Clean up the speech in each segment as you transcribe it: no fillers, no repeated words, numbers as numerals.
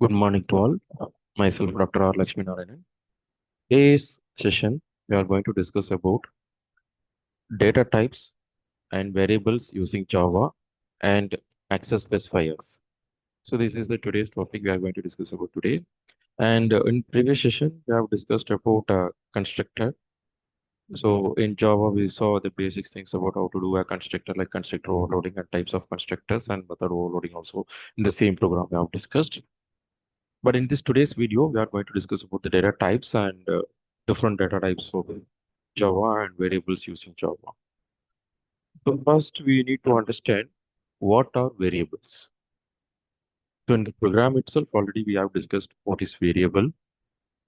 Good morning to all. Myself, Dr. R. Lakshmi Narayanan. Today's session, we are going to discuss about data types and variables using Java and access specifiers. So this is the today's topic we are going to discuss about today. And in previous session, we have discussed about constructor. So in Java, we saw the basic things about how to do a constructor, like constructor overloading and types of constructors and method overloading also in the same program we have discussed. But in this today's video, we are going to discuss about the data types and different data types of Java and variables using Java. So first, we need to understand what are variables. So in the program itself, already we have discussed what is variable.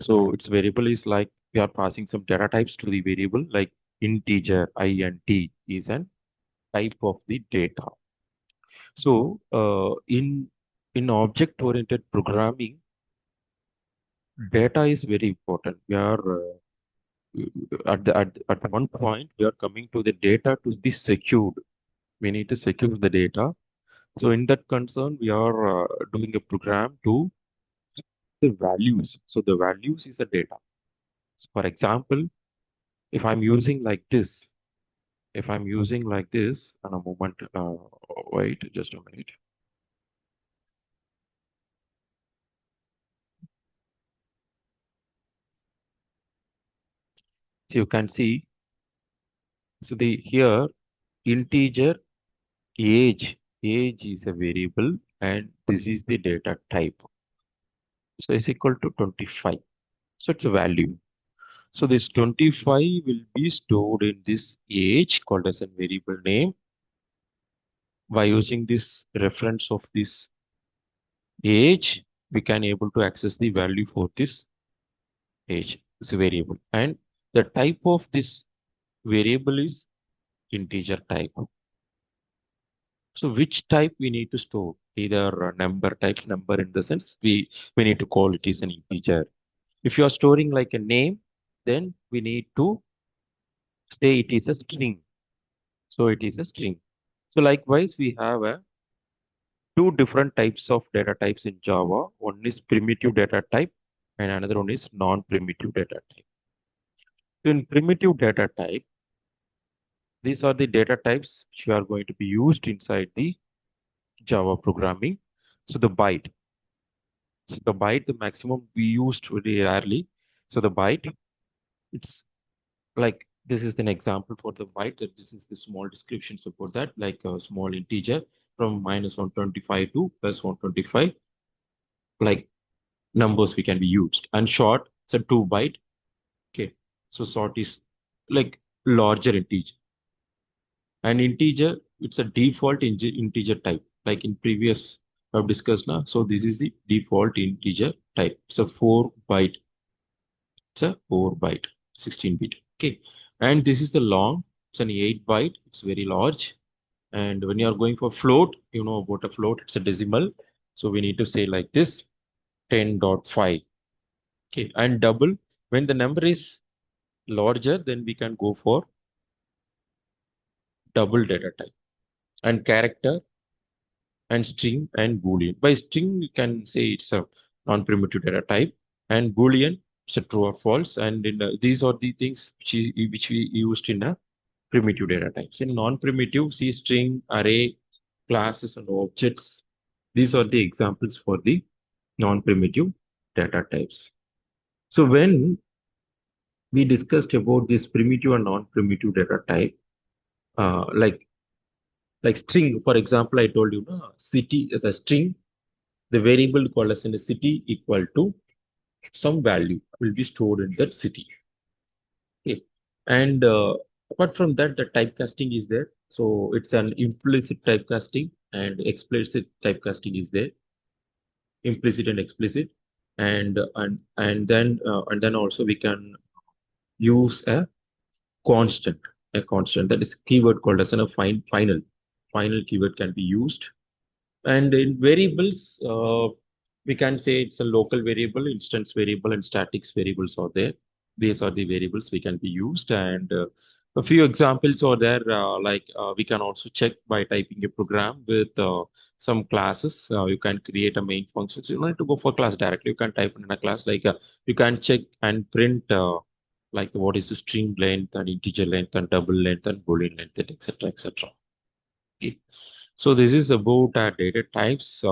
So its variable is like we are passing some data types to the variable, like integer, I and T is an type of the data. So in object-oriented programming, data is very important. We are at one point we are coming to the data to be secured. We need to secure the data. So in that concern, we are doing a program to the values. So the values is a data. So for example, if I'm using like this, if I'm using like this, and a moment, wait just a minute. So you can see, so the here integer age is a variable, and this is the data type. So it's equal to 25. So it's a value. So this 25 will be stored in this age called as a variable name. By using this reference of this age, we can able to access the value for this age, this variable. And the type of this variable is integer type. So which type we need to store? Either a number type, number in the sense we need to call it is an integer. If you are storing like a name, then we need to say it is a string. So it is a string. So likewise, we have two different types of data types in Java. One is primitive data type and another one is non-primitive data type. So in primitive data type, these are the data types which are going to be used inside the Java programming. So the maximum we used very rarely. So the byte, it's like this is an example for the byte. That this is the small description support that like a small integer from minus 125 to plus 125. Like numbers we can be used, and short it's a 2 byte. Okay, so short is like larger integer, and integer it's a default integer type, like in previous I've discussed now. So this is the default integer type. It's a 4 byte. It's a 4 byte 16-bit. Okay, and this is the long. It's an 8 byte. It's very large. And when you are going for float, you know about a float, it's a decimal. So we need to say like this 10.5. Okay, and double, when the number is larger, then we can go for double data type, and character and string and boolean. By string, we can say it's a non-primitive data type, and boolean it's a true or false. And these are the things which we used in a primitive data types. In non-primitive, see string, array, classes, and objects. These are the examples for the non-primitive data types. So when we discussed about this primitive and non-primitive data type, uh, like like string, for example, I told you city, the string, the variable called as in a city equal to some value will be stored in that city. Okay, and apart from that, the typecasting is there. So it's an implicit typecasting and explicit typecasting is there, implicit and explicit, and then also we can use constant a constant, that is keyword called as a final keyword can be used. And in variables, we can say it's a local variable, instance variable, and statics variables are there. These are the variables we can be used. And A few examples are there, we can also check by typing a program with some classes. You can create a main function. So you don't need to go for class directly. You can type in a class, you can check and print like what is the string length and integer length and double length and boolean length, etc., etc. Okay. So this is about data types,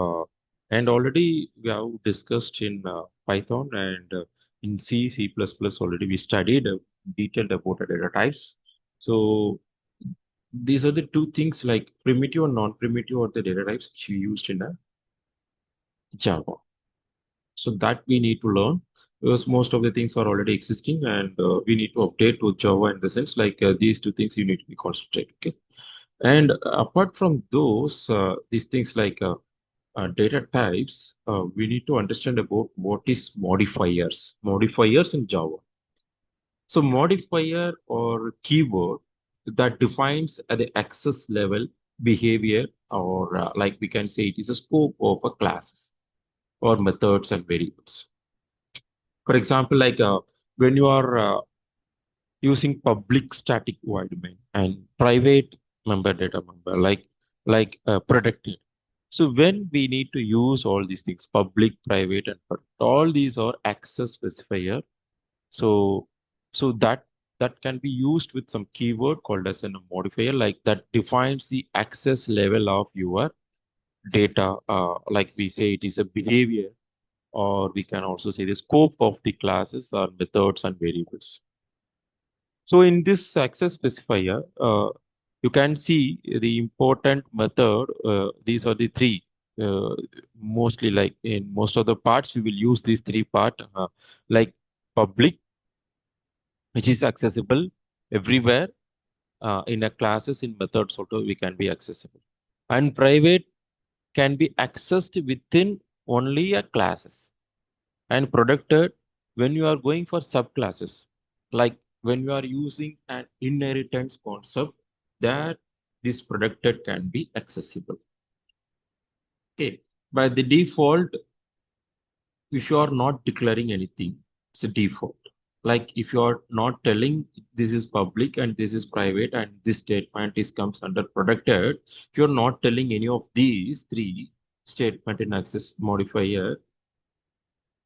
and already we have discussed in Python and in C++ already we studied detailed about data types. So these are the two things like primitive and non-primitive are the data types which we used in Java. So that we need to learn because most of the things are already existing and we need to update to Java in the sense these two things you need to be concentrated. Okay. And apart from those, these things data types, we need to understand about what is modifiers. Modifiers in Java. So modifier or keyword that defines at the access level behavior or like we can say it is a scope of a classes or methods and variables. For example, when you are using public static void main and private member data member protected. So when we need to use all these things, public, private, and all these are access specifier. So so that can be used with some keyword called as a modifier, like that defines the access level of your data. Like we say, it is a behavior, or we can also say the scope of the classes or methods and variables. So in this access specifier, you can see the important method. These are the three. Uh, Mostly, like in most of the parts, we will use these three part, like public, which is accessible everywhere in a classes in methods. Also, we can be accessible, and private can be accessed within only a classes, and protected when you are going for subclasses, like when you are using an inheritance concept, that this protected can be accessible. Okay, by the default, if you are not declaring anything, it's a default. Like if you are not telling this is public and this is private and this statement is comes under protected, if you're not telling any of these three statement in access modifier,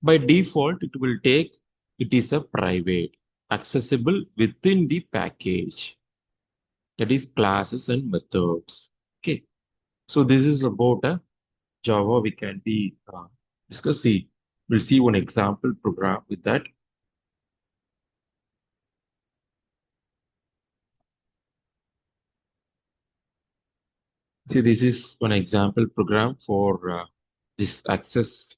by default, it will take it is a private, accessible within the package. That is classes and methods. Okay. So this is about a Java. We can be discussing. We'll see one example program with that. See, this is one example program for this access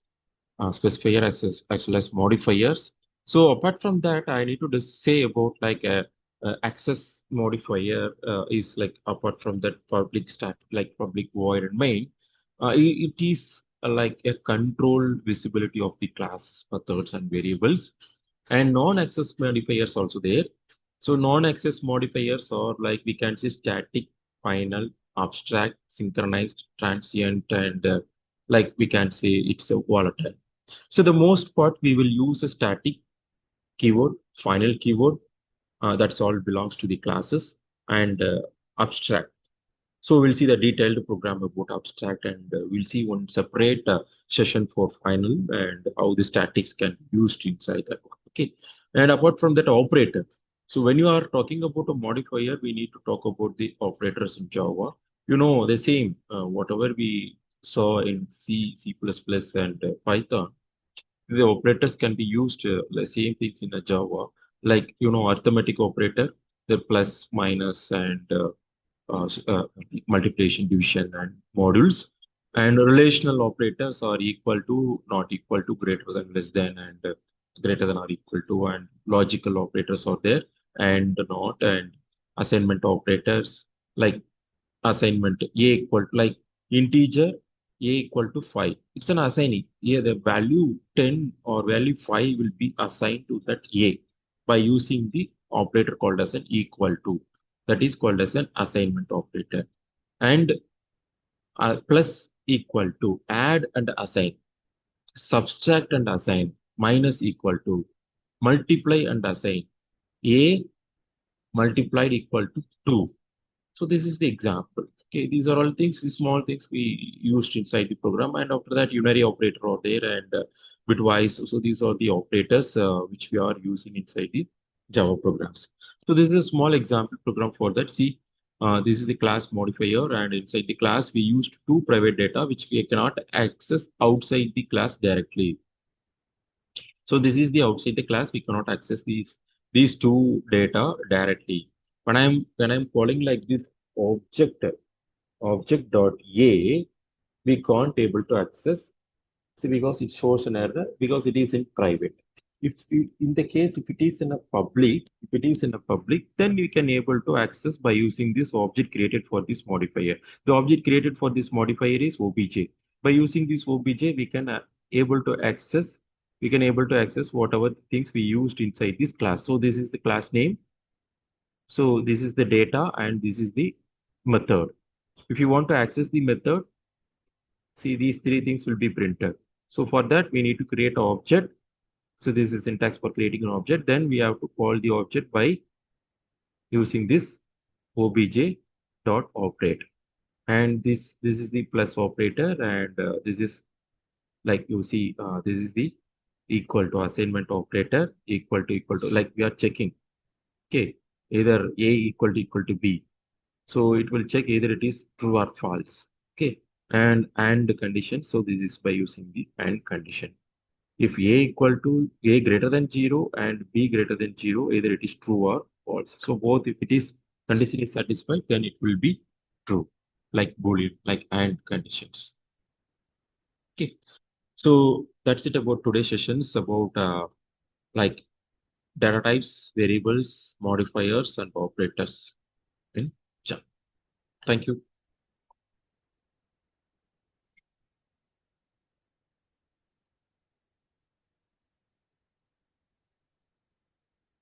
specifier access as well as modifiers. So apart from that, I need to just say about access modifier is like apart from that public stat like public void and main, it is like a controlled visibility of the class methods and variables, and non-access modifiers also there. So non-access modifiers are like we can say static, final, abstract, synchronized, transient, and like we can say it's a volatile. So the most part we will use a static keyword, final keyword. That's all belongs to the classes and abstract. So we'll see the detailed program about abstract, and we'll see one separate session for final and how the statics can be used inside that one. Okay. And apart from that, operator. So when you are talking about a modifier, we need to talk about the operators in Java. You know, the same, whatever we saw in C++, and Python, the operators can be used the same things in a Java, like you know arithmetic operator, the plus, minus, and multiplication, division, and modules. And relational operators are equal to, not equal to, greater than, less than, and greater than or equal to. And logical operators are there, and not, and assignment operators like assignment a equal to, like integer a equal to 5. It's an assigning. Yeah, the value 10 or value 5 will be assigned to that a by using the operator called as an equal to. That is called as an assignment operator. And plus equal to, add and assign, subtract and assign, minus equal to, multiply and assign a multiplied equal to 2. So this is the example. Okay, these are all things, small things we used inside the program, and after that, unary operator are there and bitwise. So these are the operators which we are using inside the Java programs. So this is a small example program for that. See, this is the class modifier, and inside the class we used two private data which we cannot access outside the class directly. So this is the outside the class. We cannot access these two data directly. When I'm calling like this object dot a, we can't able to access. See, because it shows an error because it is in private. In the case if it is in a public, then you can able to access by using this object created for this modifier. The object created for this modifier is obj. By using this obj, able to access we can able to access whatever things we used inside this class. So this is the class name. So this is the data and this is the method. If you want to access the method, see, these three things will be printed. So for that, we need to create an object. So this is syntax for creating an object. Then we have to call the object by using this obj dot operate. And this is the plus operator, and this is like you see, this is the equal to assignment operator, equal to, like we are checking. Okay, either a equal to b. So it will check either it is true or false. Okay, and the condition. So this is by using the and condition. If a equal to a greater than 0 and b greater than 0, either it is true or false. So both, if it is condition is satisfied, then it will be true, like boolean, like and conditions. Okay, so that's it about today's sessions about like data types, variables, modifiers, and operators in Java. Thank you.